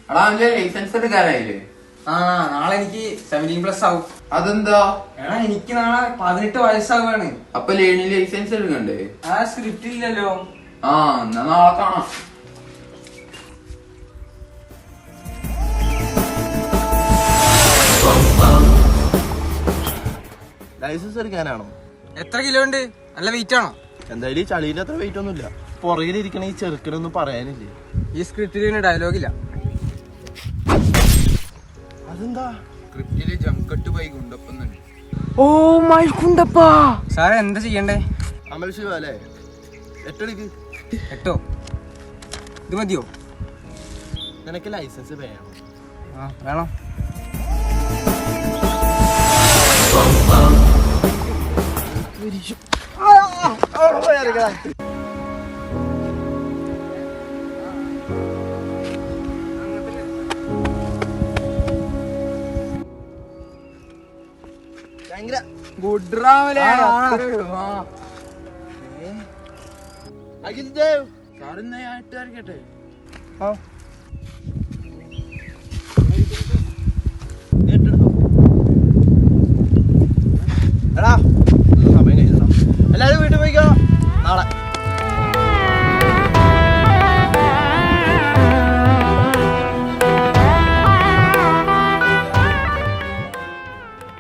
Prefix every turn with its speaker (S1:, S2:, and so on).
S1: എടാ അവന്റെ ലൈസൻസ് എടുക്കാനായില്ലേ?
S2: ആ നാളെ എനിക്ക് 17+ ആവും.
S1: അതെന്താ?
S2: എടാ എനിക്ക് നാളെ 18 വയസ്സാവാണ്.
S1: അപ്പൊ ലേണിംഗ് ലൈസൻസ് എടുക്കണ്ടേ?
S2: ആ സ്ക്രിപ്റ്റ് ഇല്ലല്ലോ.
S1: ആ എന്നാ നാളെ കാണാം.
S3: ലൈസൻസ് എടുക്കാനാണോ?
S2: എത്ര കിലോ ഉണ്ട്? നല്ല വെയിറ്റ് ആണോ?
S3: എന്തായാലും ഈ ചളിയിൽ അത്ര വെയിറ്റ് ഒന്നുമില്ല. പുറകിലിരിക്കണ ഈ ചെറുക്കനൊന്നും പറയാനില്ലേ?
S2: ഈ സ്ക്രിപ്റ്റിൽ ഡയലോഗില്ല.
S3: അതെന്താ?
S1: സ്ക്രിപ്റ്റില് ജംകട്ട് ബൈ ഗുണ്ടപ്പം.
S2: ഓ മൈ ഗുണ്ടപ്പാ. സാറേ എന്താ ചെയ്യണ്ടേ?
S3: അമൽ ശിവ അല്ലേ? 8
S2: 8 ഇത് മതിയോ?
S3: നിനക്ക് ലൈസൻസ് വേണം?
S2: ആ വേണം.
S1: സാറിന്ന് ഞാൻ ഇട്ട് വരക്കട്ടെ.
S3: ആ